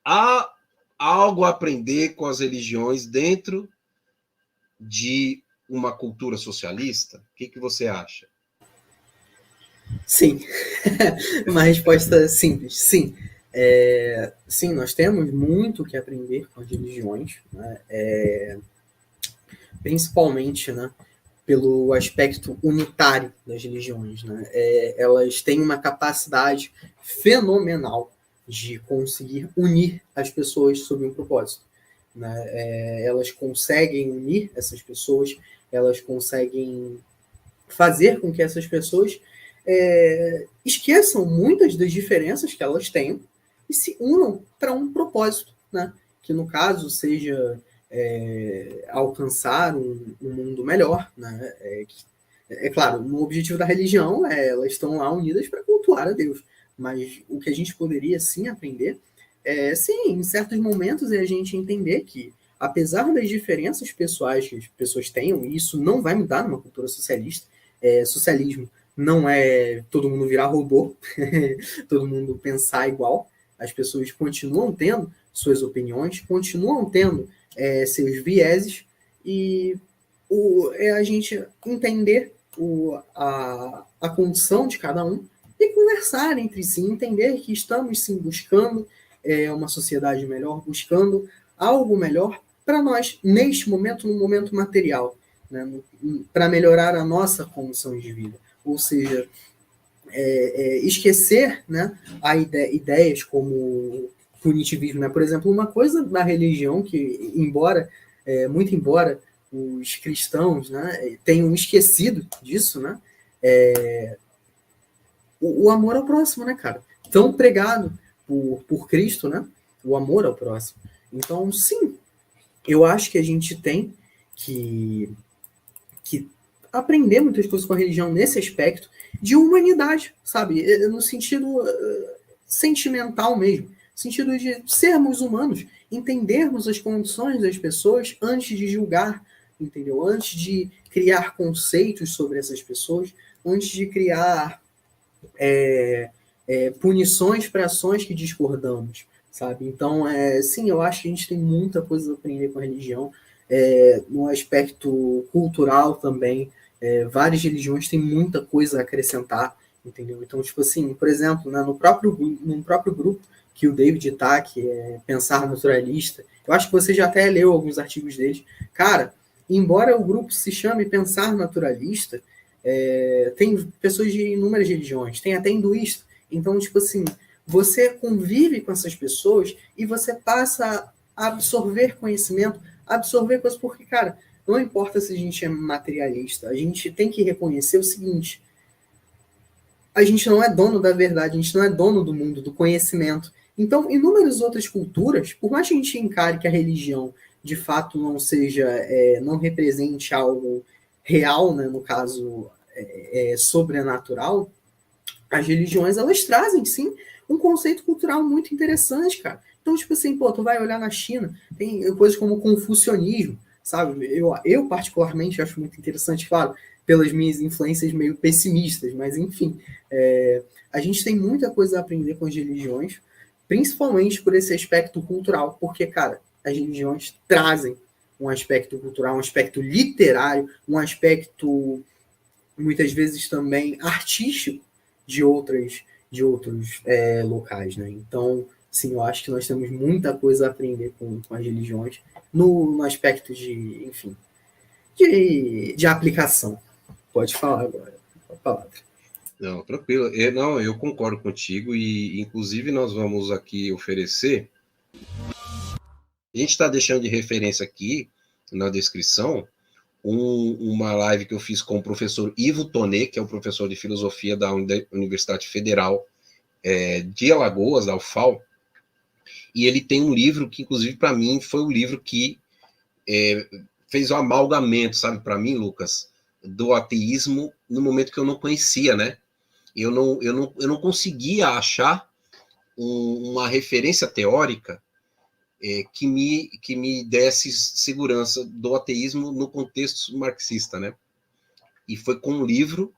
há algo a aprender com as religiões dentro de uma cultura socialista? O que você acha? Sim. Uma resposta simples. Sim. Sim, nós temos muito que aprender com as religiões, né? Principalmente, né, pelo aspecto unitário das religiões. Né? Elas têm uma capacidade fenomenal de conseguir unir as pessoas sob um propósito. Né? Elas conseguem unir essas pessoas, elas conseguem fazer com que essas pessoas esqueçam muitas das diferenças que elas têm e se unam para um propósito, né? Que no caso seja alcançar um mundo melhor, né? Claro, o objetivo da religião elas estão lá unidas para cultuar a Deus, mas o que a gente poderia sim aprender sim, em certos momentos é a gente entender que apesar das diferenças pessoais que as pessoas tenham, e isso não vai mudar numa cultura socialista, socialismo não é todo mundo virar robô, todo mundo pensar igual, as pessoas continuam tendo suas opiniões, continuam tendo seus vieses, e é a gente entender a condição de cada um e conversar entre si, entender que estamos sim buscando uma sociedade melhor, buscando algo melhor para nós, neste momento, no momento material, né, para melhorar a nossa condição de vida. Ou seja, esquecer, né, ideias como punitivismo. Né? Por exemplo, uma coisa da religião que, muito embora os cristãos, né, tenham esquecido disso, né, o amor ao próximo, né, cara? Tão pregado por Cristo, né? O amor ao próximo. Então, sim, eu acho que a gente tem que aprender muitas coisas com a religião nesse aspecto de humanidade, sabe? No sentido sentimental mesmo. No sentido de sermos humanos, entendermos as condições das pessoas antes de julgar, entendeu? Antes de criar conceitos sobre essas pessoas, antes de criar punições para ações que discordamos, sabe? Então, sim, eu acho que a gente tem muita coisa a aprender com a religião, no aspecto cultural também, várias religiões têm muita coisa a acrescentar, entendeu? Então, tipo assim, por exemplo, né, no próprio grupo que o David tá, que é Pensar Naturalista, eu acho que você já até leu alguns artigos deles. Cara, embora o grupo se chame Pensar Naturalista, tem pessoas de inúmeras religiões, tem até hinduísta. Então, tipo assim, você convive com essas pessoas e você passa a absorver conhecimento, absorver coisas, porque, cara, não importa se a gente é materialista, a gente tem que reconhecer o seguinte: a gente não é dono da verdade, a gente não é dono do mundo, do conhecimento. Então, inúmeras outras culturas, por mais que a gente encare que a religião de fato não seja, não represente algo real, né, no caso sobrenatural, as religiões elas trazem sim um conceito cultural muito interessante, cara. Então, tipo assim, pô, tu vai olhar na China, tem coisas como o confucionismo, sabe? Eu particularmente acho muito interessante, claro, pelas minhas influências meio pessimistas, mas enfim, a gente tem muita coisa a aprender com as religiões, principalmente por esse aspecto cultural, porque, cara, as religiões trazem um aspecto cultural, um aspecto literário, um aspecto muitas vezes também artístico de outros locais, né? Então, sim, eu acho que nós temos muita coisa a aprender com as religiões no aspecto de, enfim, de aplicação. Pode falar agora a palavra. Não, tranquilo. Não, eu concordo contigo e, inclusive, nós vamos aqui oferecer. A gente está deixando de referência aqui na descrição uma live que eu fiz com o professor Ivo Tonet, que é o professor de filosofia da Universidade Federal de Alagoas, da UFAL, e ele tem um livro que, inclusive, para mim, foi o livro que fez o amalgamento, sabe, para mim, Lucas, do ateísmo no momento que eu não conhecia, né? Eu não conseguia achar uma referência teórica que me desse segurança do ateísmo no contexto marxista, né? E foi com um livro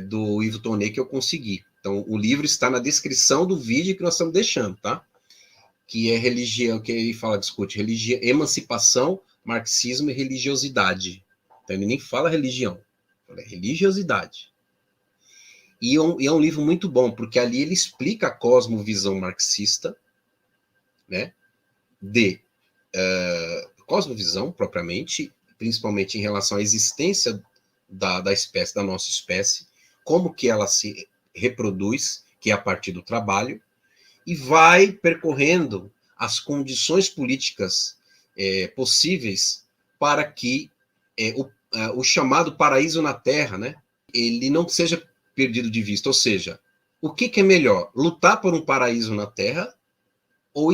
do Ivo Tonet que eu consegui. Então, o livro está na descrição do vídeo que nós estamos deixando, tá? que é religião, que ele fala, discute religião, emancipação, marxismo e religiosidade. Então ele nem fala religião, fala religiosidade. E é um livro muito bom, porque ali ele explica a cosmovisão marxista, né, de cosmovisão propriamente, principalmente em relação à existência da espécie, da nossa espécie, como que ela se reproduz, que é a partir do trabalho, e vai percorrendo as condições políticas possíveis para que o chamado paraíso na Terra, né, ele não seja perdido de vista. Ou seja, o que é melhor? Lutar por um paraíso na Terra ou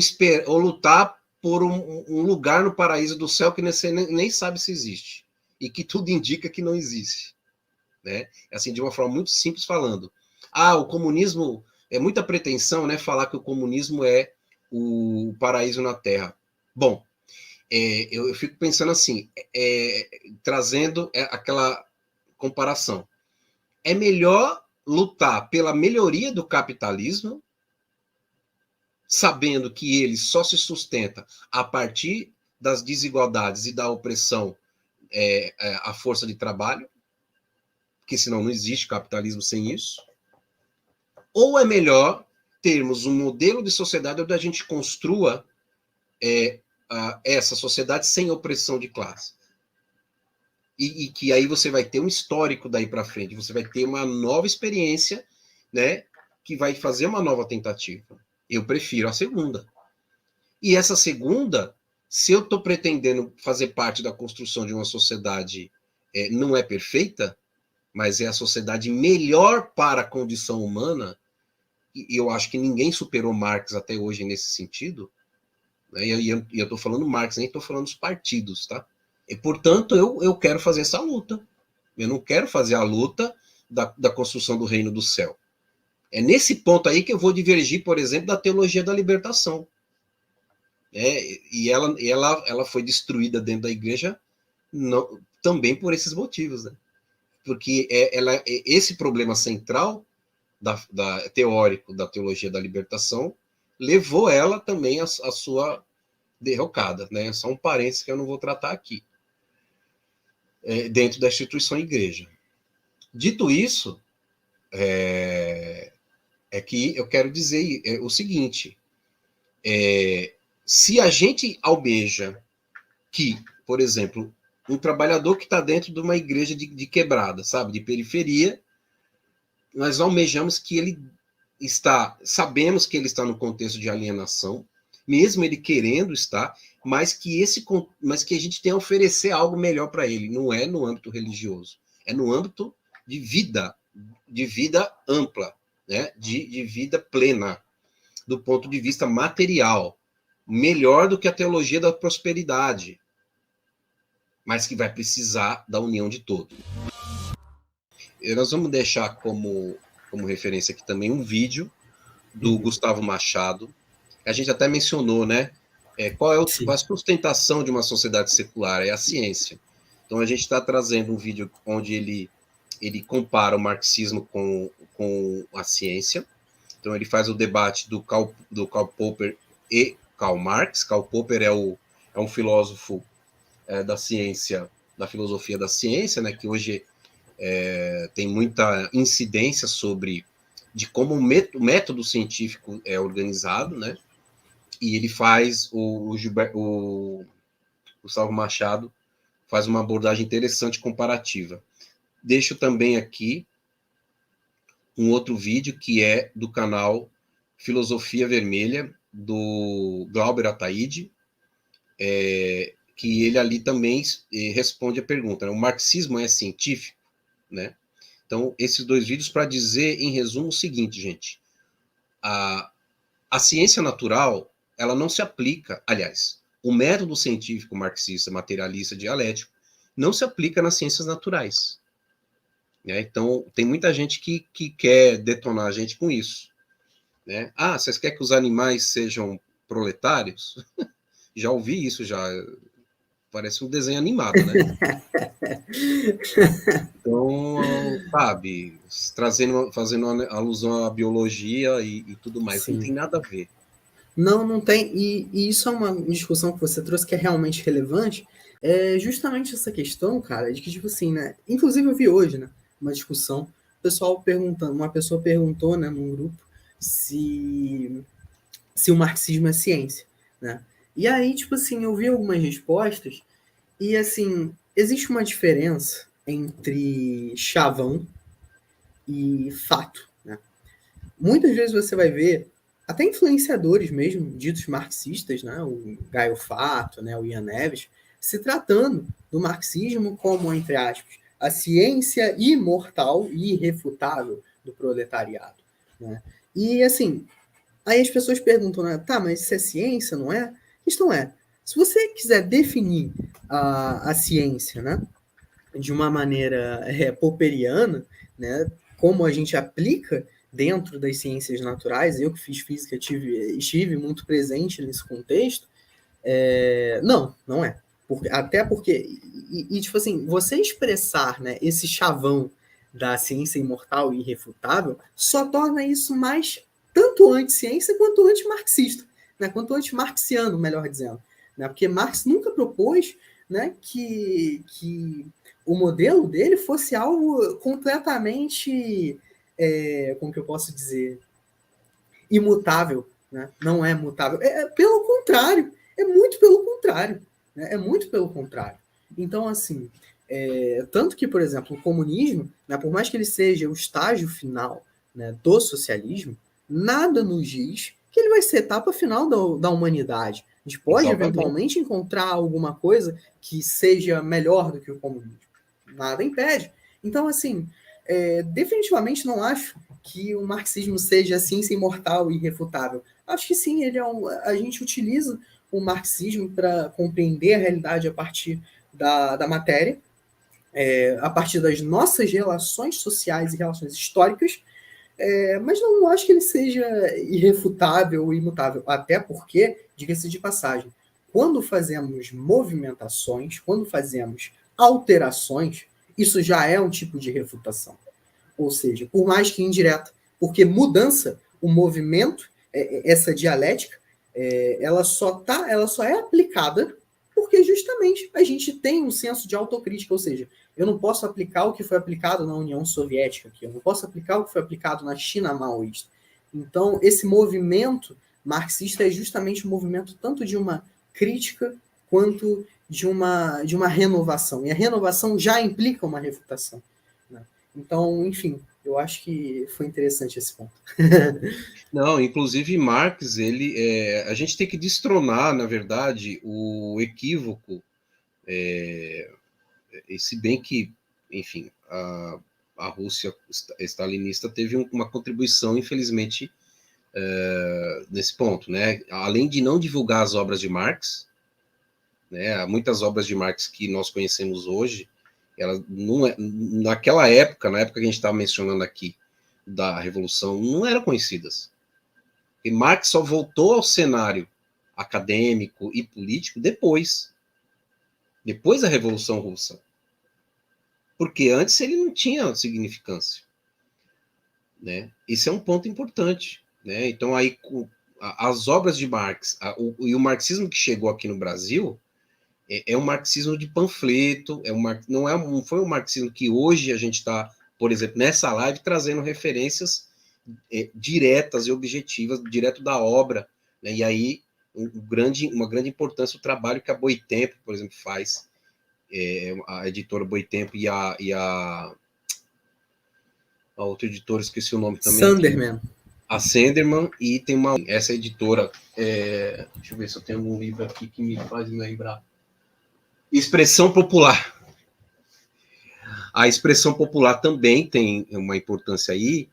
lutar por um lugar no paraíso do céu que nem sabe se existe e que tudo indica que não existe, né? Assim, de uma forma muito simples falando. O comunismo é muita pretensão, né? Falar que o comunismo é o paraíso na Terra. Bom, eu fico pensando assim, trazendo aquela comparação. É melhor lutar pela melhoria do capitalismo, sabendo que ele só se sustenta a partir das desigualdades e da opressão à força de trabalho, porque senão não existe capitalismo sem isso? Ou é melhor termos um modelo de sociedade onde a gente construa essa sociedade sem opressão de classe? E que aí você vai ter um histórico daí para frente, você vai ter uma nova experiência, né, que vai fazer uma nova tentativa. Eu prefiro a segunda. E essa segunda, se eu estou pretendendo fazer parte da construção de uma sociedade não é perfeita, mas é a sociedade melhor para a condição humana, e eu acho que ninguém superou Marx até hoje nesse sentido, né? E eu estou falando Marx, nem estou falando dos partidos, tá? E, portanto, eu quero fazer essa luta. Eu não quero fazer a luta da construção do reino do céu. É nesse ponto aí que eu vou divergir, por exemplo, da teologia da libertação. E ela foi destruída dentro da igreja também por esses motivos, né? Porque esse problema central teórico da teologia da libertação levou ela também a sua derrocada, né? Só um parênteses que eu não vou tratar aqui, dentro da instituição igreja. Dito isso, que eu quero dizer o seguinte, se a gente almeja que, por exemplo, um trabalhador que está dentro de uma igreja de quebrada, sabe, de periferia, nós almejamos que ele sabemos que ele está no contexto de alienação, mesmo ele querendo estar, mas que a gente tem a oferecer algo melhor para ele, não é no âmbito religioso, é no âmbito de vida ampla, né, de vida plena, do ponto de vista material, melhor do que a teologia da prosperidade, mas que vai precisar da união de todos. Nós vamos deixar como referência aqui também um vídeo do Gustavo Machado. A gente até mencionou, né? Qual é a sustentação de uma sociedade secular? É a ciência. Então, a gente está trazendo um vídeo onde ele compara o marxismo com a ciência. Então, ele faz o debate do Karl Popper e Karl Marx. Karl Popper é um filósofo da ciência, da filosofia da ciência, né? Que hoje tem muita incidência de como o método científico é organizado, né? E ele faz, o Gustavo Machado faz uma abordagem interessante comparativa. Deixo também aqui um outro vídeo que é do canal Filosofia Vermelha, do Glauber Ataíde, que ele ali também responde a pergunta, né? O marxismo é científico? Né? Então, esses dois vídeos para dizer, em resumo, o seguinte, gente. A ciência natural, ela não se aplica, aliás, o método científico marxista, materialista, dialético, não se aplica nas ciências naturais. Né? Então, tem muita gente que quer detonar a gente com isso. Né? Vocês querem que os animais sejam proletários? Já ouvi isso, já. Parece um desenho animado, né? Então, sabe, fazendo alusão à biologia e tudo mais, Sim. Não tem nada a ver. Não, não tem. E isso é uma discussão que você trouxe que é realmente relevante. É justamente essa questão, cara, de que, tipo assim, né? Inclusive eu vi hoje, né? Uma discussão, o pessoal perguntando, uma pessoa perguntou, né, num grupo, se o marxismo é ciência, né? E aí, tipo assim, eu vi algumas respostas, e assim, existe uma diferença entre chavão e fato, né? Muitas vezes você vai ver até influenciadores mesmo, ditos marxistas, né, o Gaio Fato, né, o Ian Neves, se tratando do marxismo como, entre aspas, a ciência imortal e irrefutável do proletariado. Né? E, assim, aí as pessoas perguntam, né, tá, mas isso é ciência, não é? A questão é, se você quiser definir a ciência, né, de uma maneira popperiana, né, como a gente aplica dentro das ciências naturais, eu que fiz física estive muito presente nesse contexto, não é. Até porque, tipo assim, você expressar, né, esse chavão da ciência imortal e irrefutável só torna isso mais tanto anti-ciência quanto anti-marxista, né, quanto anti-marxiano, melhor dizendo. Né, porque Marx nunca propôs, né, que o modelo dele fosse algo completamente, como que eu posso dizer, imutável, né? Não é mutável. Pelo contrário, é muito pelo contrário. Né? É muito pelo contrário. Então, assim, tanto que, por exemplo, o comunismo, né, por mais que ele seja o estágio final, né, do socialismo, nada nos diz que ele vai ser a etapa final da humanidade. A gente pode, Exatamente. eventualmente, encontrar alguma coisa que seja melhor do que o comunismo. Nada impede. Então, assim, definitivamente não acho que o marxismo seja a ciência imortal e irrefutável. Acho que sim, a gente utiliza o marxismo para compreender a realidade a partir da matéria, a partir das nossas relações sociais e relações históricas, mas não acho que ele seja irrefutável ou imutável, até porque, diga-se de passagem, quando fazemos movimentações, quando fazemos alterações, isso já é um tipo de refutação. Ou seja, por mais que indireta, porque mudança, o movimento, essa dialética, ela só é aplicada porque justamente a gente tem um senso de autocrítica, ou seja, eu não posso aplicar o que foi aplicado na União Soviética, aqui, eu não posso aplicar o que foi aplicado na China maoísta. Então, esse movimento marxista é justamente um movimento tanto de uma crítica quanto de uma renovação. E a renovação já implica uma refutação. Né? Então, enfim, eu acho que foi interessante esse ponto. Não, inclusive Marx, a gente tem que destronar, na verdade, o equívoco, se bem que, enfim, a Rússia stalinista teve uma contribuição, infelizmente, nesse ponto, né? Além de não divulgar as obras de Marx, né? Muitas obras de Marx que nós conhecemos hoje, elas não naquela época, na época que a gente estava mencionando aqui da Revolução, não eram conhecidas. E Marx só voltou ao cenário acadêmico e político depois da Revolução Russa. Porque antes ele não tinha significância. Né? Esse é um ponto importante. Né? Então, aí, as obras de Marx e o marxismo que chegou aqui no Brasil é um marxismo de panfleto, não foi um marxismo que hoje a gente está, por exemplo, nessa live, trazendo referências diretas e objetivas, direto da obra. Né? E aí, uma grande importância o trabalho que a Boitempo, por exemplo, faz, a editora Boitempo e a outra editora, esqueci o nome também. Sanderman. A Sanderman, e tem essa editora, deixa eu ver se eu tenho algum livro aqui que me faz me lembrar. Expressão Popular. A Expressão Popular também tem uma importância aí,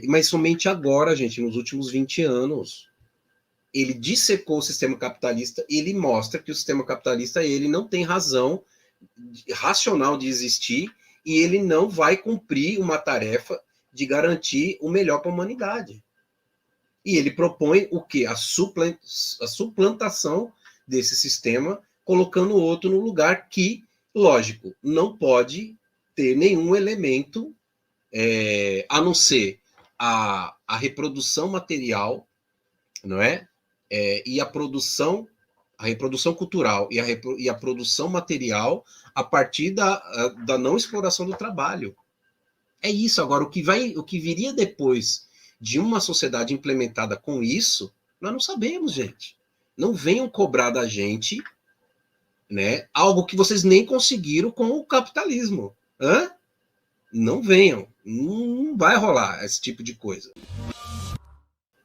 mas somente agora, gente, nos últimos 20 anos, ele dissecou o sistema capitalista e ele mostra que o sistema capitalista ele não tem razão racional de existir e ele não vai cumprir uma tarefa de garantir o melhor para a humanidade. E ele propõe o quê? A suplantação desse sistema, colocando o outro no lugar que, lógico, não pode ter nenhum elemento a não ser a reprodução material, não é? e a reprodução cultural e a produção material a partir da não exploração do trabalho. É isso. Agora, o que viria depois de uma sociedade implementada com isso, nós não sabemos, gente. Não venham cobrar da gente, né, algo que vocês nem conseguiram com o capitalismo. Hã? Não venham. Não vai rolar esse tipo de coisa.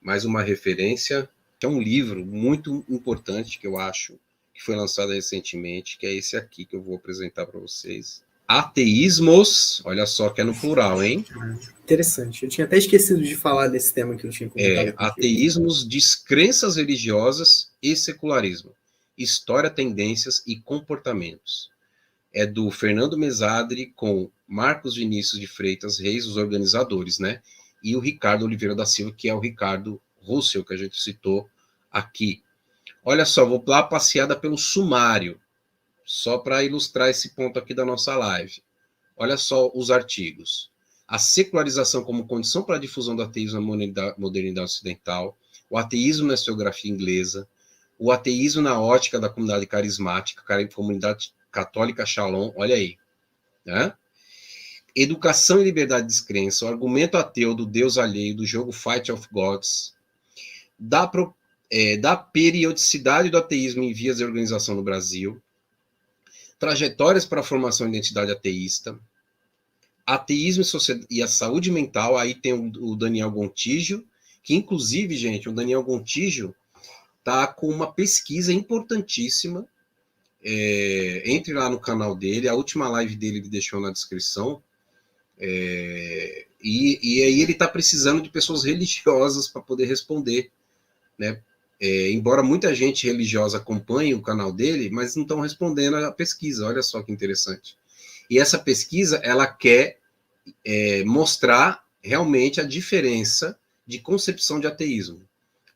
Mais uma referência, que é um livro muito importante, que eu acho, que foi lançado recentemente, que é esse aqui que eu vou apresentar para vocês. Ateísmos, olha só que é no plural, hein? Interessante. Eu tinha até esquecido de falar desse tema que eu tinha comentado. Ateísmos, descrenças religiosas e secularismo. História, tendências e comportamentos. É do Fernando Mesadri com Marcos Vinícius de Freitas Reis, os organizadores, né? E o Ricardo Oliveira da Silva, que é o Ricardo Russell, que a gente citou aqui. Olha só, vou lá passeada pelo sumário, só para ilustrar esse ponto aqui da nossa live. Olha só os artigos. A secularização como condição para a difusão do ateísmo na modernidade ocidental, o ateísmo na historiografia inglesa, o ateísmo na ótica da comunidade carismática, comunidade católica Shalom, olha aí. Né? Educação e liberdade de descrença, o argumento ateu do Deus alheio, do jogo Fight of Gods, da periodicidade do ateísmo em vias de organização no Brasil, trajetórias para a formação de identidade ateísta, ateísmo e a saúde mental, aí tem o Daniel Gontijo, que inclusive, gente, o Daniel Gontijo está com uma pesquisa importantíssima, entre lá no canal dele, a última live dele ele deixou na descrição, e aí ele está precisando de pessoas religiosas para poder responder, né? Embora muita gente religiosa acompanhe o canal dele, mas não estão respondendo a pesquisa, olha só que interessante. E essa pesquisa, ela quer mostrar realmente a diferença de concepção de ateísmo,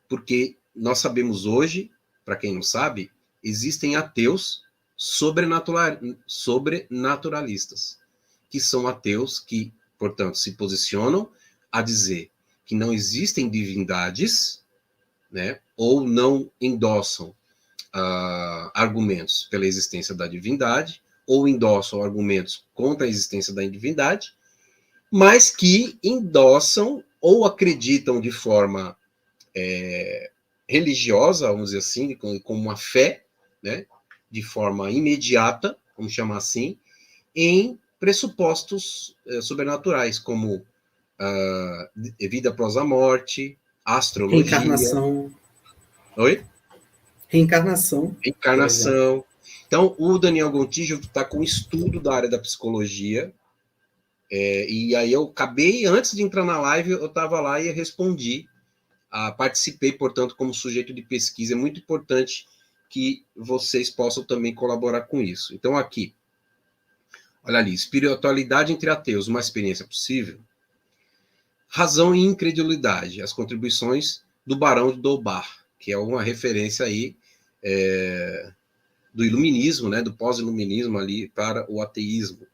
porque nós sabemos hoje, para quem não sabe, existem ateus sobrenaturalistas, que são ateus que, portanto, se posicionam a dizer que não existem divindades, né, ou não endossam argumentos pela existência da divindade, ou endossam argumentos contra a existência da divindade, mas que endossam ou acreditam de forma religiosa, vamos dizer assim, com uma fé, né, de forma imediata, vamos chamar assim, em pressupostos sobrenaturais, como vida após a morte, astrologia. Reencarnação. Oi? Reencarnação. Reencarnação. Então, o Daniel Gontijo está com estudo da área da psicologia, e aí eu acabei, antes de entrar na live, eu estava lá e respondi. Participei, portanto, como sujeito de pesquisa. É muito importante que vocês possam também colaborar com isso. Então, aqui, olha ali, espiritualidade entre ateus, uma experiência possível? Razão e incredulidade, as contribuições do Barão de Doubar, que é uma referência aí do iluminismo, né, do pós-iluminismo ali para o ateísmo.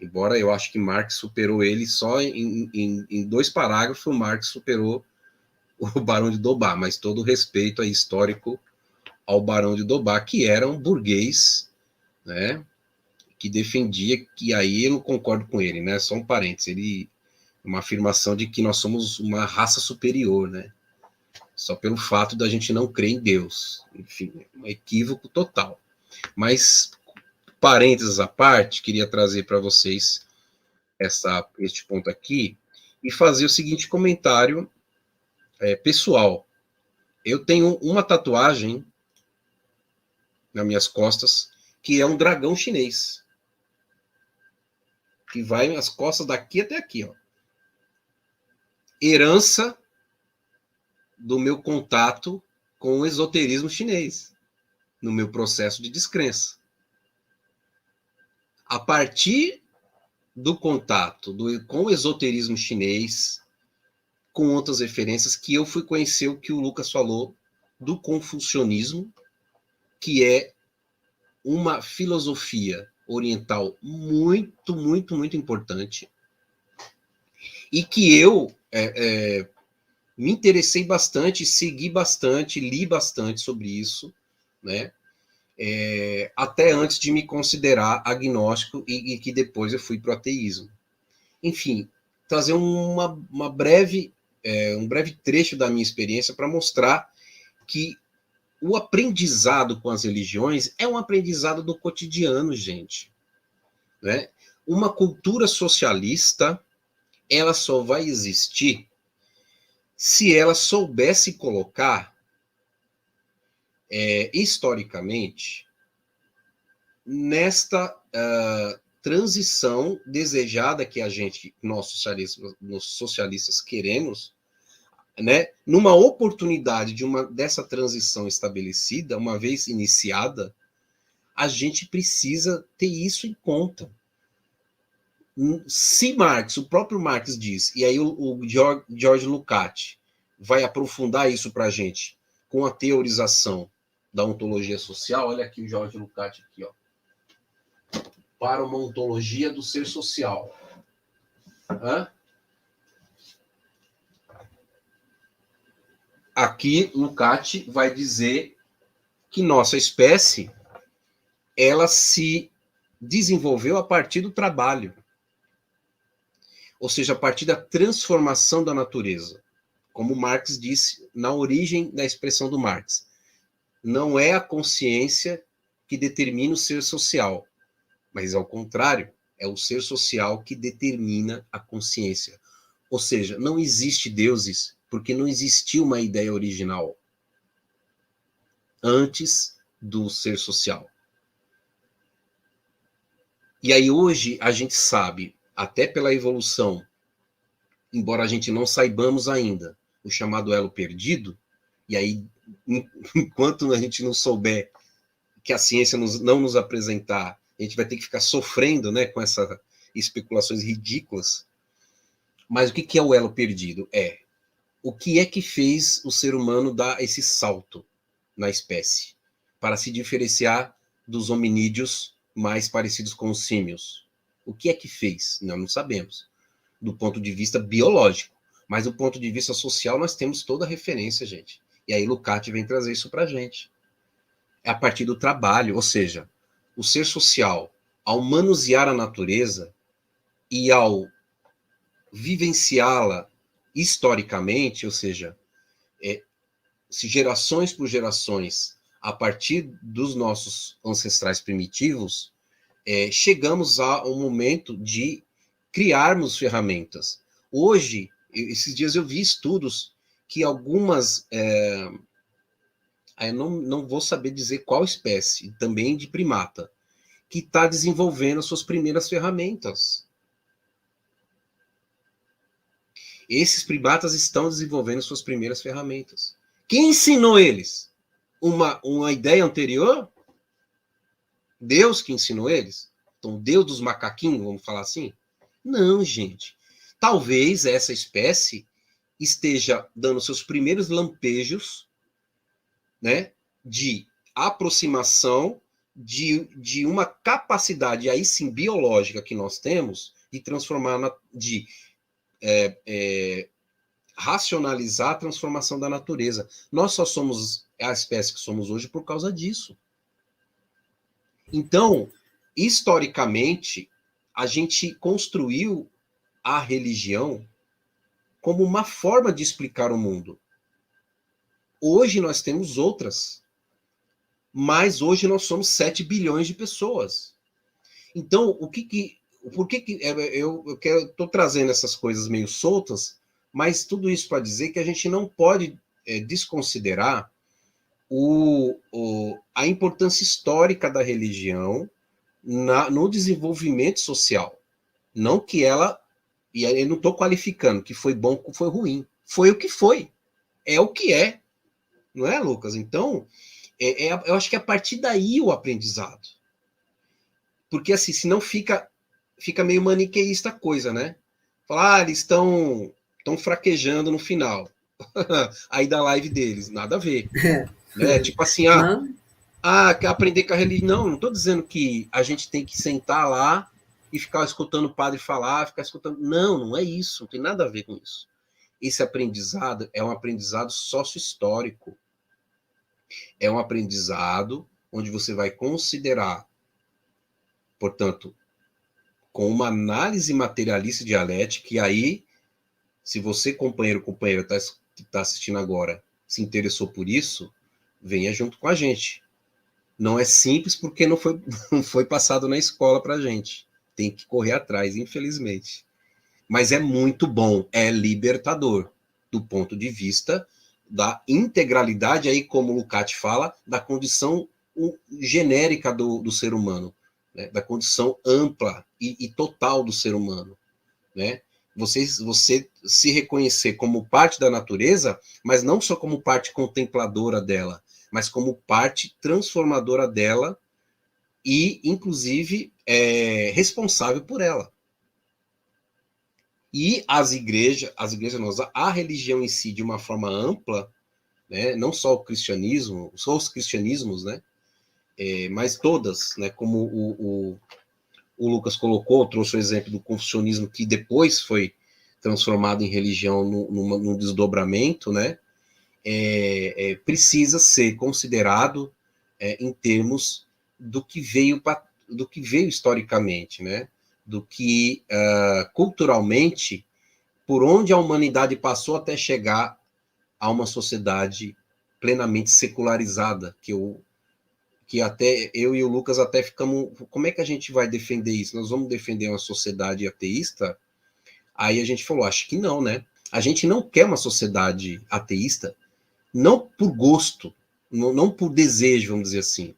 Embora eu acho que Marx superou ele só em 2 parágrafos, Marx superou o Barão de Doubar, mas todo o respeito aí histórico ao Barão de Doubar, que era um burguês, né, que defendia, que aí eu não concordo com ele, né, só um parênteses, ele, uma afirmação de que nós somos uma raça superior, né, só pelo fato da gente não crer em Deus, enfim, um equívoco total. Mas, parênteses à parte, queria trazer para vocês este ponto aqui e fazer o seguinte comentário pessoal. Eu tenho uma tatuagem nas minhas costas que é um dragão chinês, que vai nas costas daqui até aqui, ó. Herança do meu contato com o esoterismo chinês, no meu processo de descrença. A partir do contato com o esoterismo chinês, com outras referências, que eu fui conhecer o que o Lucas falou do confucionismo, que é uma filosofia oriental muito, muito, muito importante, e que eu Me interessei bastante, segui bastante, li bastante sobre isso, né? Até antes de me considerar agnóstico e que depois eu fui para o ateísmo. Enfim, trazer uma breve, um breve trecho da minha experiência para mostrar que o aprendizado com as religiões é um aprendizado do cotidiano, gente. Né? Uma cultura socialista, ela só vai existir se ela soubesse colocar, historicamente, nesta transição desejada que nós socialistas queremos, né? Numa oportunidade dessa transição estabelecida, uma vez iniciada, a gente precisa ter isso em conta. Se Marx, o próprio Marx diz, e aí o George Lukács vai aprofundar isso para a gente com a teorização da ontologia social. Olha aqui o George Lukács aqui, ó. Para uma ontologia do ser social. Aqui Lukács vai dizer que nossa espécie ela se desenvolveu a partir do trabalho. Ou seja, a partir da transformação da natureza. Como Marx disse na origem da expressão do Marx. Não é a consciência que determina o ser social, mas ao contrário, é o ser social que determina a consciência. Ou seja, não existe deuses porque não existiu uma ideia original antes do ser social. E aí hoje a gente sabe, até pela evolução, embora a gente não saibamos ainda, o chamado elo perdido, e aí, enquanto a gente não souber que a ciência não nos apresentar, a gente vai ter que ficar sofrendo, né, com essas especulações ridículas. Mas o que é o elo perdido? O que é que fez o ser humano dar esse salto na espécie para se diferenciar dos hominídeos mais parecidos com os símios? O que é que fez? Não sabemos. Do ponto de vista biológico. Mas do ponto de vista social, nós temos toda a referência, gente. E aí Lukács vem trazer isso para a gente. É a partir do trabalho, ou seja, o ser social, ao manusear a natureza e ao vivenciá-la historicamente, ou seja, se gerações por gerações, a partir dos nossos ancestrais primitivos, chegamos a um momento de criarmos ferramentas. Hoje, esses dias eu vi estudos que algumas... eu não vou saber dizer qual espécie, também de primata, que está desenvolvendo as suas primeiras ferramentas. Esses primatas estão desenvolvendo suas primeiras ferramentas. Quem ensinou eles? Uma ideia anterior? Deus que ensinou eles? Então, Deus dos macaquinhos, vamos falar assim? Não, gente. Talvez essa espécie esteja dando seus primeiros lampejos, né, de aproximação de uma capacidade, aí sim, biológica que nós temos, de transformar, de racionalizar a transformação da natureza. Nós só somos a espécie que somos hoje por causa disso. Então, historicamente, a gente construiu a religião como uma forma de explicar o mundo. Hoje nós temos outras, mas hoje nós somos 7 bilhões de pessoas. Então, por que eu estou trazendo essas coisas meio soltas, mas tudo isso para dizer que a gente não pode desconsiderar a importância histórica da religião no desenvolvimento social. Não que ela, e eu não estou qualificando que foi bom ou foi ruim, foi o que foi, é o que é, não é, Lucas? Então, eu acho que é a partir daí o aprendizado. Porque assim, senão fica meio maniqueísta a coisa, né? Falar, eles estão fraquejando no final. Aí da live deles, nada a ver. Né? Tipo assim, quer aprender com a religião? Não estou dizendo que a gente tem que sentar lá e ficar escutando o padre falar, ficar escutando. Não é isso, não tem nada a ver com isso. esse aprendizado é um aprendizado sócio-histórico. É um aprendizado onde você vai considerar, portanto, com uma análise materialista e dialética, e aí, se você, companheiro, companheira, que está assistindo agora, se interessou por isso, venha junto com a gente. Não é simples porque não foi passado na escola para a gente. Tem que correr atrás, infelizmente. Mas é muito bom, é libertador, do ponto de vista da integralidade, aí como o Lukács fala, da condição genérica do ser humano, né? Da condição ampla e total do ser humano. Né? Você se reconhecer como parte da natureza, mas não só como parte contempladora dela, mas como parte transformadora dela e, inclusive, responsável por ela. E as igrejas a religião em si, de uma forma ampla, né, não só o cristianismo, só os cristianismos, né, mas todas, né, como o Lucas colocou, trouxe o exemplo do confucionismo, que depois foi transformado em religião num desdobramento, né, precisa ser considerado em termos do que veio historicamente, né, do que culturalmente, por onde a humanidade passou até chegar a uma sociedade plenamente secularizada, que até eu e o Lucas até ficamos, como é que a gente vai defender isso? Nós vamos defender uma sociedade ateísta? Aí a gente falou, acho que não, né? A gente não quer uma sociedade ateísta, não por gosto, não por desejo, vamos dizer assim,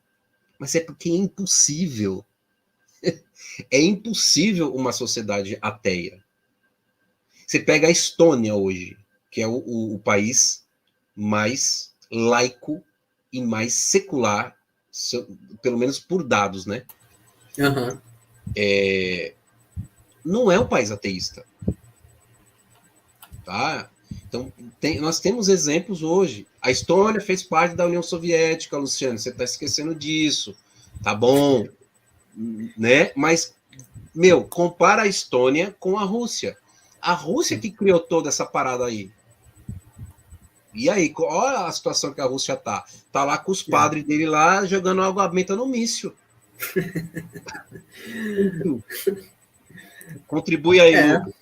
mas é porque é impossível. É impossível uma sociedade ateia. Você pega a Estônia hoje, que é o país mais laico e mais secular, pelo menos por dados, né? Uhum. Não é um país ateísta. Tá? Então, nós temos exemplos hoje. A Estônia fez parte da União Soviética, Luciano, você está esquecendo disso. Tá bom, né? Mas, compara a Estônia com a Rússia. A Rússia que criou toda essa parada aí. E aí, olha a situação que a Rússia tá. Tá lá com os padres dele lá jogando água benta no míssil. Contribui aí, Lucas.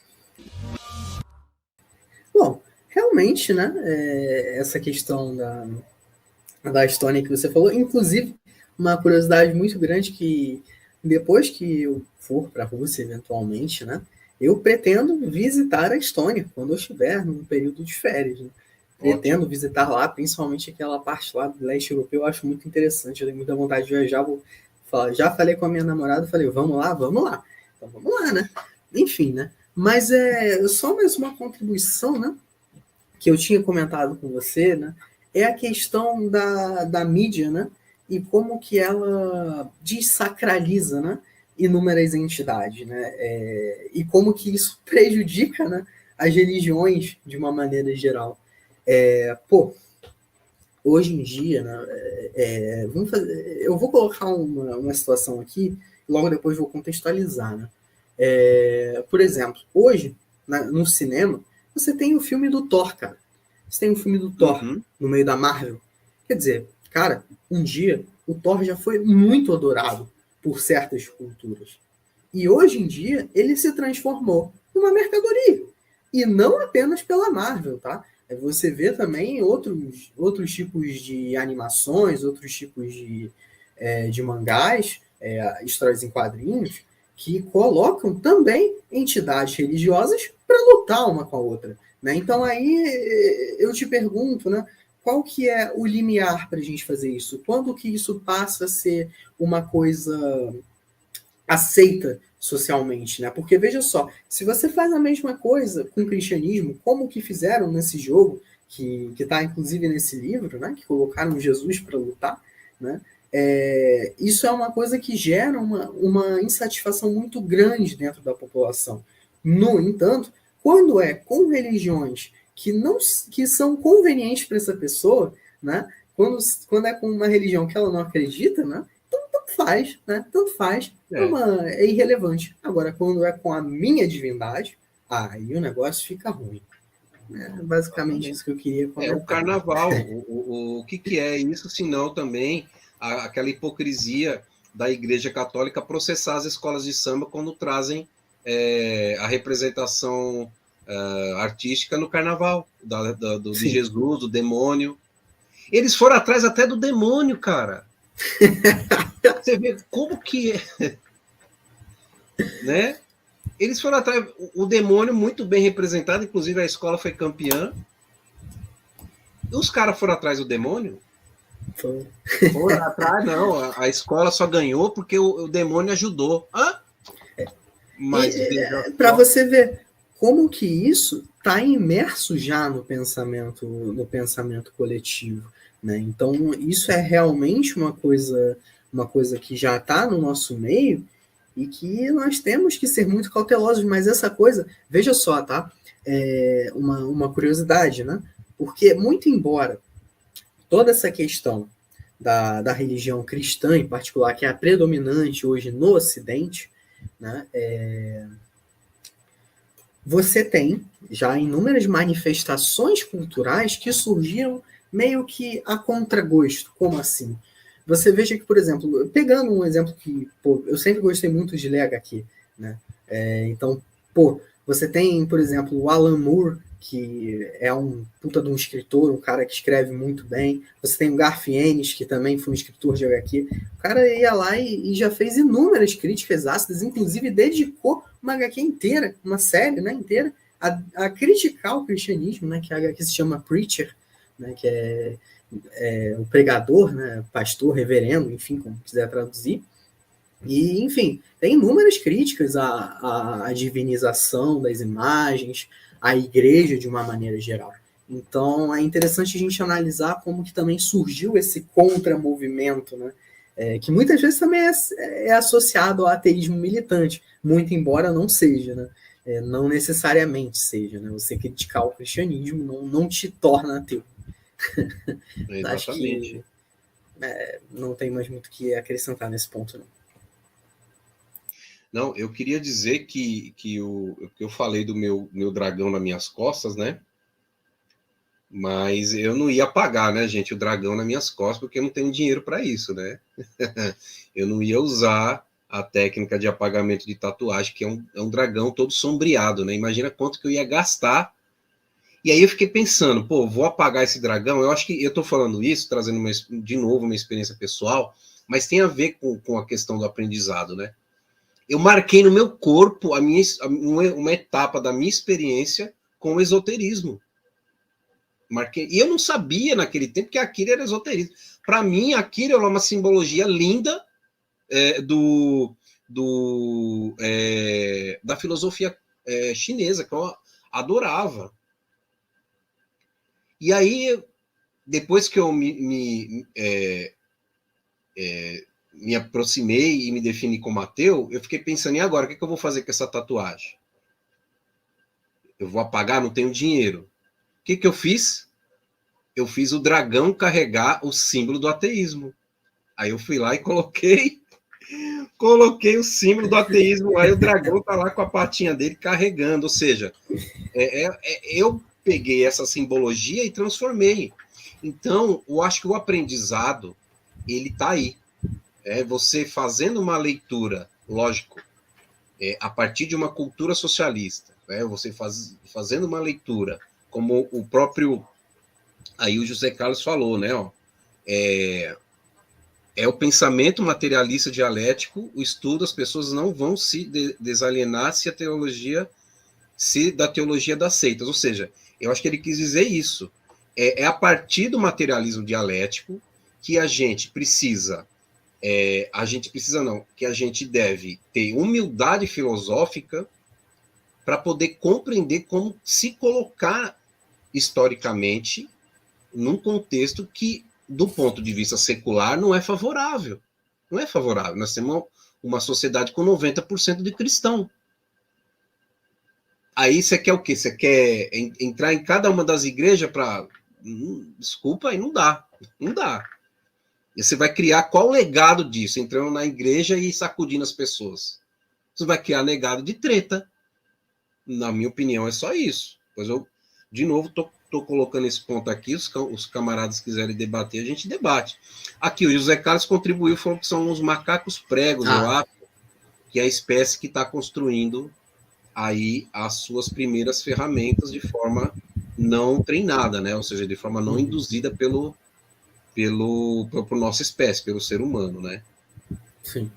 Bom, realmente, né? Essa questão da Estônia que você falou, inclusive, uma curiosidade muito grande que depois que eu for para a Rússia, eventualmente, né? Eu pretendo visitar a Estônia quando eu estiver num período de férias. Né? Pretendo visitar lá, principalmente aquela parte lá do leste europeu, eu acho muito interessante, eu tenho muita vontade de viajar. Vou falar, já falei com a minha namorada, falei, vamos lá, vamos lá. Então vamos lá, né? Enfim, né? Mas só mais uma contribuição, né? Que eu tinha comentado com você, né? É a questão da mídia, né? E como que ela desacraliza, né? Inúmeras entidades, né? E como que isso prejudica, né? As religiões de uma maneira geral. Hoje em dia, né? Eu vou colocar uma situação aqui, logo depois vou contextualizar, né? Por exemplo, hoje, no cinema, você tem o filme do Thor, cara. Você tem o filme do Thor no meio da Marvel. Quer dizer, cara, um dia o Thor já foi muito adorado por certas culturas. E hoje em dia ele se transformou numa mercadoria. E não apenas pela Marvel, tá? Você vê também outros tipos de animações, outros tipos de mangás, histórias em quadrinhos, que colocam também entidades religiosas para lutar uma com a outra. Né? Então aí eu te pergunto, né, qual que é o limiar para a gente fazer isso? Quando que isso passa a ser uma coisa aceita socialmente, né? Porque veja só, se você faz a mesma coisa com o cristianismo, como que fizeram nesse jogo, que está inclusive nesse livro, né? Que colocaram Jesus para lutar, né? Isso é uma coisa que gera uma insatisfação muito grande dentro da população. No entanto, quando é com religiões que são convenientes para essa pessoa, né? Quando é com uma religião que ela não acredita, né? Tanto faz, né? Tanto faz. É irrelevante. Agora, quando é com a minha divindade, aí o negócio fica ruim. É basicamente isso que eu queria É o comentar. carnaval. O que é isso, senão também aquela hipocrisia da Igreja Católica processar as escolas de samba quando trazem a representação artística no carnaval, de Sim. Jesus, do demônio. Eles foram atrás até do demônio, cara. Você vê como que é, né? Eles foram atrás, o demônio muito bem representado, inclusive a escola foi campeã. Os caras foram atrás do demônio? Foi. Foram atrás, não. A escola só ganhou porque o demônio ajudou. Hã? Mas veja Para só. você ver como que isso está imerso já no pensamento coletivo, né? Então isso é realmente uma coisa que já está no nosso meio e que nós temos que ser muito cautelosos. Mas essa coisa, veja só, tá? É uma curiosidade, né? Porque muito embora toda essa questão da religião cristã, em particular, que é a predominante hoje no Ocidente, né? Você tem já inúmeras manifestações culturais que surgiram meio que a contragosto. Como assim? Você veja que, por exemplo, pegando um exemplo que pô, eu sempre gostei muito de ler HQ, né? Então, pô, você tem, por exemplo, o Alan Moore, que é um puta de um escritor, um cara que escreve muito bem. Você tem o Garth Ennis, que também foi um escritor de HQ. O cara ia lá e já fez inúmeras críticas ácidas, inclusive dedicou uma HQ inteira, uma série, né, inteira, a criticar o cristianismo, né, que a HQ se chama Preacher, né, que é o pregador, né, pastor, reverendo, enfim, como quiser traduzir. E, enfim, tem inúmeras críticas à divinização das imagens, à igreja de uma maneira geral. Então, é interessante a gente analisar como que também surgiu esse contramovimento, né? Que muitas vezes também é associado ao ateísmo militante, muito embora não seja, né? Não necessariamente seja, né? Você criticar o cristianismo não te torna ateu. Acho que Exatamente. não tem mais muito o que acrescentar nesse ponto, não. Não, eu queria dizer que eu falei do meu dragão nas minhas costas, né? Mas eu não ia pagar, né, gente, o dragão nas minhas costas, porque eu não tenho dinheiro para isso, né? Eu não ia usar a técnica de apagamento de tatuagem, que é um dragão todo sombreado, né? Imagina quanto que eu ia gastar. E aí eu fiquei pensando, pô, vou apagar esse dragão. Eu acho que eu tô falando isso, trazendo de novo uma experiência pessoal, mas tem a ver com a questão do aprendizado, né? Eu marquei no meu corpo uma etapa da minha experiência com o esoterismo. Marquei. E eu não sabia naquele tempo que Akira era esoterismo. Para mim, Akira é uma simbologia linda da filosofia chinesa, que eu adorava. E aí, depois que eu me aproximei e me defini como ateu, eu fiquei pensando, e agora, o que eu vou fazer com essa tatuagem? Eu vou apagar? Não tenho dinheiro. O que eu fiz? Eu fiz o dragão carregar o símbolo do ateísmo. Aí eu fui lá e coloquei o símbolo do ateísmo. Aí o dragão tá lá com a patinha dele carregando. Ou seja, eu peguei essa simbologia e transformei. Então, eu acho que o aprendizado, ele tá aí. Você fazendo uma leitura, lógico, a partir de uma cultura socialista, você fazendo uma leitura, como o próprio aí o José Carlos falou, né? Ó, é o pensamento materialista dialético, o estudo, as pessoas não vão se desalienar se da teologia das seitas. Ou seja, eu acho que ele quis dizer isso. É a partir do materialismo dialético que a gente precisa que a gente deve ter humildade filosófica para poder compreender como se colocar historicamente num contexto que, do ponto de vista secular, não é favorável. Não é favorável. Nós temos uma sociedade com 90% de cristão. Aí você quer o quê? Você quer entrar em cada uma das igrejas para. Desculpa, aí não dá. Não dá. E você vai criar qual legado disso? Entrando na igreja e sacudindo as pessoas. Você vai criar legado de treta. Na minha opinião, é só isso. Pois eu de novo, estou colocando esse ponto aqui, os camaradas quiserem debater, a gente debate. Aqui, o José Carlos contribuiu, falou que são os macacos pregos, eu acho, que é a espécie que está construindo aí as suas primeiras ferramentas de forma não treinada, né? Ou seja, de forma não induzida por nossa espécie, pelo ser humano, né? Sim.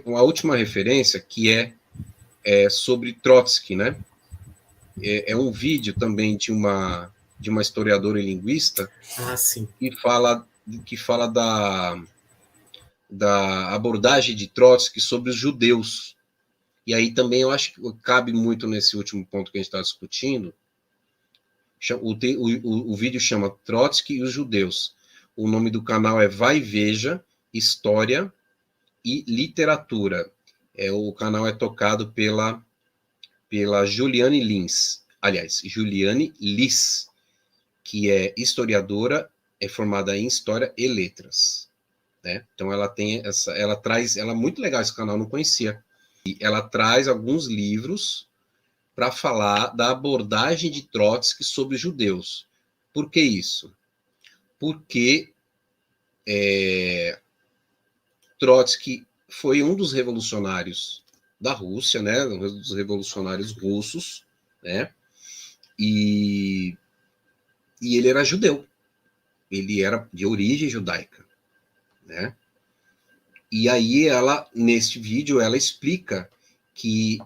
A última referência, que é sobre Trotsky, né? É um vídeo também de uma historiadora e linguista Sim. que fala da abordagem de Trotsky sobre os judeus. E aí também eu acho que cabe muito nesse último ponto que a gente está discutindo. O vídeo chama Trotsky e os Judeus. O nome do canal é Vai Veja, História e Literatura. O canal é tocado pela Juliane Lins. Aliás, Juliane Liss, que é historiadora, é formada em História e Letras. Né? Então ela tem ela é muito legal esse canal, não conhecia. E ela traz alguns livros para falar da abordagem de Trotsky sobre os judeus. Por que isso? Porque Trotsky foi um dos revolucionários da Rússia, né? Um dos revolucionários russos, né? E ele era judeu. Ele era de origem judaica, né? E aí neste vídeo, ela explica que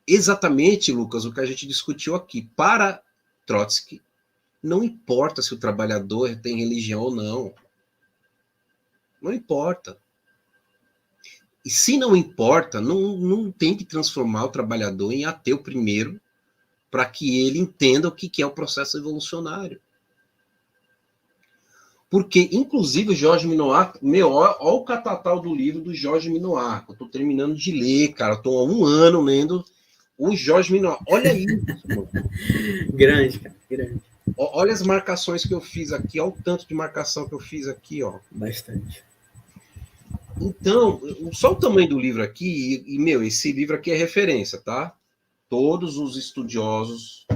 exatamente, Lucas, o que a gente discutiu aqui, para Trotsky, não importa se o trabalhador tem religião ou não. Não importa. E se não importa, não tem que transformar o trabalhador em ateu primeiro, para que ele entenda o que é o processo evolucionário. Porque, inclusive, o Jorge Minoir, olha o catatal do livro do Jorge Minoir, eu estou terminando de ler, cara, estou há 1 ano lendo o Jorge Minoir. Olha isso, mano. Grande, cara, grande. Olha as marcações que eu fiz aqui, olha o tanto de marcação que eu fiz aqui, ó. Bastante. Então, só o tamanho do livro aqui, esse livro aqui é referência, tá? Todos os estudiosos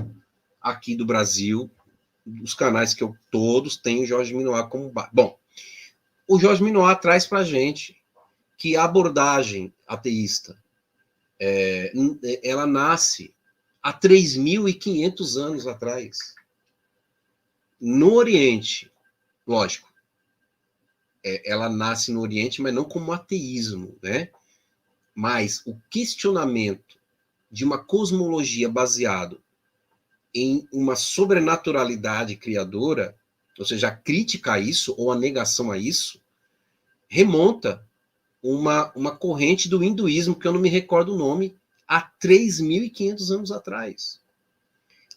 aqui do Brasil, os canais que eu todos têm o Jorge Minoir como base. Bom, o Jorge Minoir traz pra gente que a abordagem ateísta, ela nasce há 3.500 anos atrás, no Oriente, lógico. Ela nasce no Oriente, mas não como ateísmo, né? Mas o questionamento de uma cosmologia baseado em uma sobrenaturalidade criadora, ou seja, a crítica a isso, ou a negação a isso, remonta uma corrente do hinduísmo, que eu não me recordo o nome, há 3.500 anos atrás.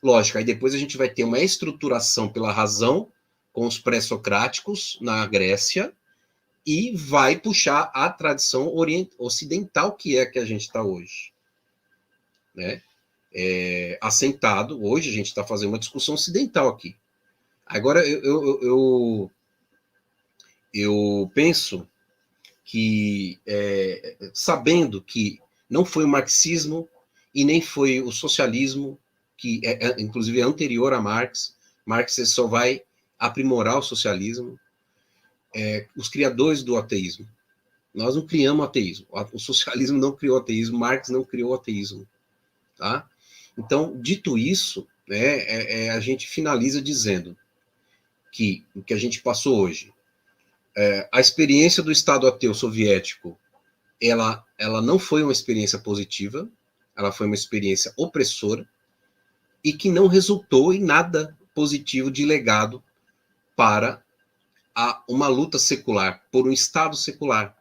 Lógico, aí depois a gente vai ter uma estruturação pela razão, com os pré-socráticos na Grécia, e vai puxar a tradição ocidental, que é a que a gente está hoje. Né? Assentado, hoje a gente está fazendo uma discussão ocidental aqui. Agora, eu penso que, sabendo que não foi o marxismo e nem foi o socialismo, que inclusive é anterior a Marx só vai aprimorar o socialismo, os criadores do ateísmo. Nós não criamos o ateísmo. O socialismo não criou o ateísmo, Marx não criou o ateísmo. Tá? Então, dito isso, né, a gente finaliza dizendo que o que a gente passou hoje, a experiência do Estado ateu soviético, ela não foi uma experiência positiva, ela foi uma experiência opressora e que não resultou em nada positivo de legado para uma luta secular, por um Estado secular.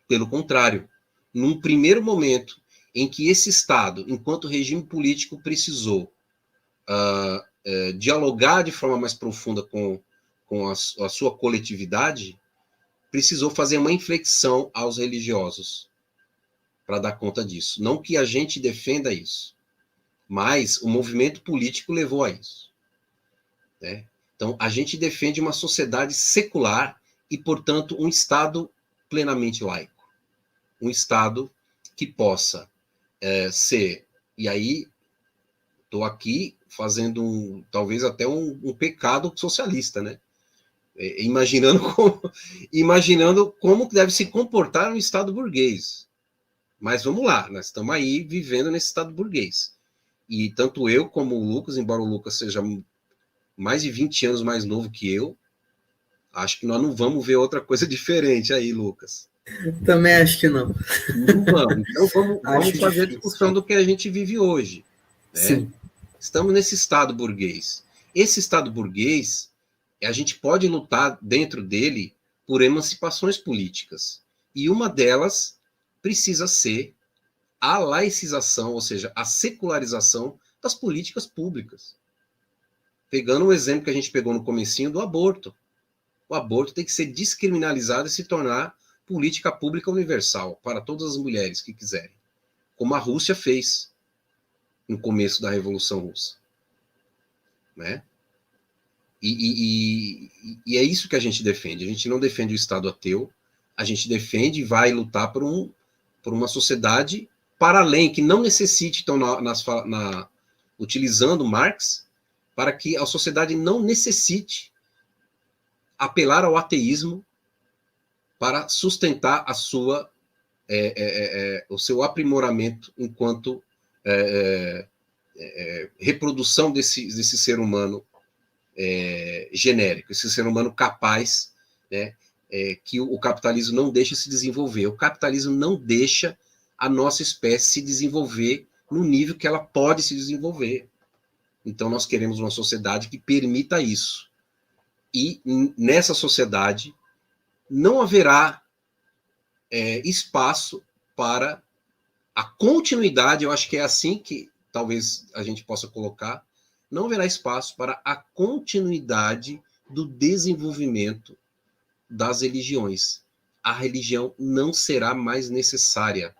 Pelo contrário, num primeiro momento em que esse Estado, enquanto regime político, precisou dialogar de forma mais profunda com a sua coletividade, precisou fazer uma inflexão aos religiosos para dar conta disso. Não que a gente defenda isso, mas o movimento político levou a isso. Né? Então, a gente defende uma sociedade secular e, portanto, um Estado plenamente laico. Um Estado que possa ser... E aí, estou aqui fazendo talvez até um pecado socialista, né? Imaginando como deve se comportar um Estado burguês. Mas vamos lá, nós estamos aí vivendo nesse Estado burguês. E tanto eu como o Lucas, embora o Lucas seja mais de 20 anos mais novo que eu, acho que nós não vamos ver outra coisa diferente aí, Lucas. Também acho que não. Não vamos. Então vamos fazer difícil. A discussão do que a gente vive hoje. Né? Sim. Estamos nesse Estado burguês. Esse Estado burguês, a gente pode lutar dentro dele por emancipações políticas. E uma delas precisa ser a laicização, ou seja, a secularização das políticas públicas. Pegando um exemplo que a gente pegou no comecinho do aborto. O aborto tem que ser descriminalizado e se tornar política pública universal para todas as mulheres que quiserem, como a Rússia fez no começo da Revolução Russa. Né? E é isso que a gente defende. A gente não defende o Estado ateu, a gente defende e vai lutar por uma sociedade para além, que não necessite, então, utilizando Marx, para que a sociedade não necessite apelar ao ateísmo para sustentar o seu aprimoramento enquanto reprodução desse ser humano genérico, esse ser humano capaz, né, que o capitalismo não deixa se desenvolver. O capitalismo não deixa a nossa espécie se desenvolver no nível que ela pode se desenvolver. Então, nós queremos uma sociedade que permita isso. E nessa sociedade não haverá espaço para a continuidade, eu acho que é assim que talvez a gente possa colocar, não haverá espaço para a continuidade do desenvolvimento das religiões. A religião não será mais necessária.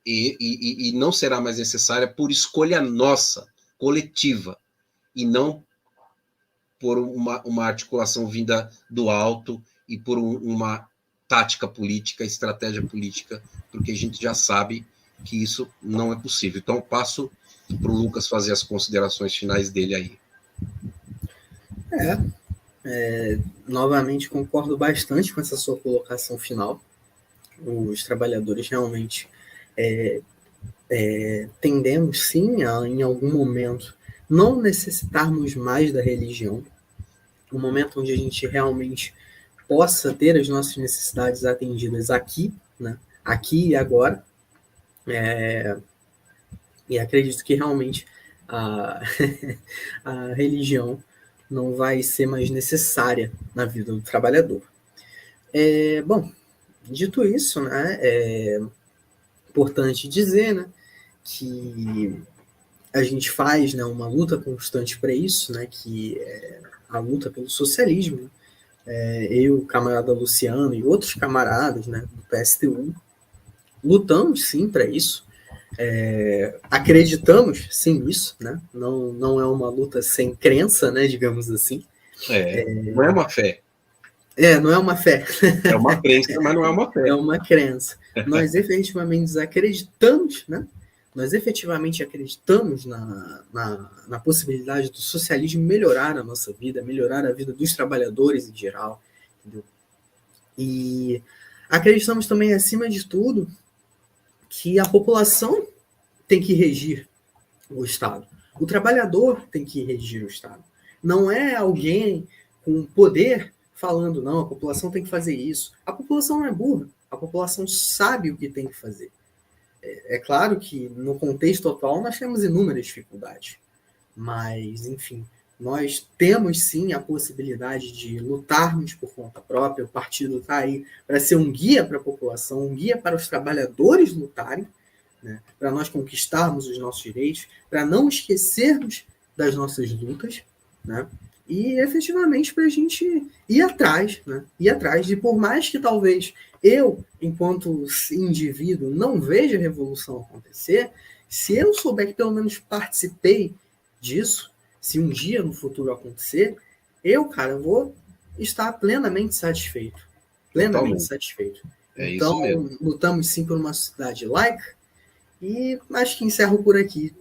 E não será mais necessária por escolha nossa, coletiva, e não por uma articulação vinda do alto e por uma tática política, estratégia política, porque a gente já sabe que isso não é possível. Então, passo para o Lucas fazer as considerações finais dele aí. Novamente, concordo bastante com essa sua colocação final. Os trabalhadores realmente tendemos, sim, a, em algum momento, não necessitarmos mais da religião, um momento onde a gente realmente possa ter as nossas necessidades atendidas aqui, né? Aqui e agora. E acredito que realmente a religião não vai ser mais necessária na vida do trabalhador. Bom, dito isso, né, é importante dizer, né, que a gente faz, né, uma luta constante para isso, né, que é a luta pelo socialismo. Né? Eu, o camarada Luciano e outros camaradas, né, do PSTU, lutamos sim para isso. Acreditamos sim nisso, né? Não é uma luta sem crença, né, digamos assim. Não é uma fé. Não é uma fé. É uma crença, mas não é uma fé. É uma crença. Nós efetivamente acreditamos, né? Nós efetivamente acreditamos na possibilidade do socialismo melhorar a nossa vida, melhorar a vida dos trabalhadores em geral. Entendeu? E acreditamos também, acima de tudo, que a população tem que regir o Estado. O trabalhador tem que regir o Estado. Não é alguém com poder falando, não, a população tem que fazer isso. A população não é burra. A população sabe o que tem que fazer. É claro que no contexto atual nós temos inúmeras dificuldades. Mas, enfim, nós temos sim a possibilidade de lutarmos por conta própria. O partido está aí para ser um guia para a população, um guia para os trabalhadores lutarem, né, para nós conquistarmos os nossos direitos, para não esquecermos das nossas lutas, né, e efetivamente para a gente ir atrás, né, ir atrás. E por mais que talvez eu, enquanto indivíduo, não veja a revolução acontecer, se eu souber que pelo menos participei disso, se um dia no futuro acontecer, eu vou estar plenamente satisfeito. Plenamente satisfeito. Então, isso mesmo. Lutamos sim por uma sociedade laica, e acho que encerro por aqui.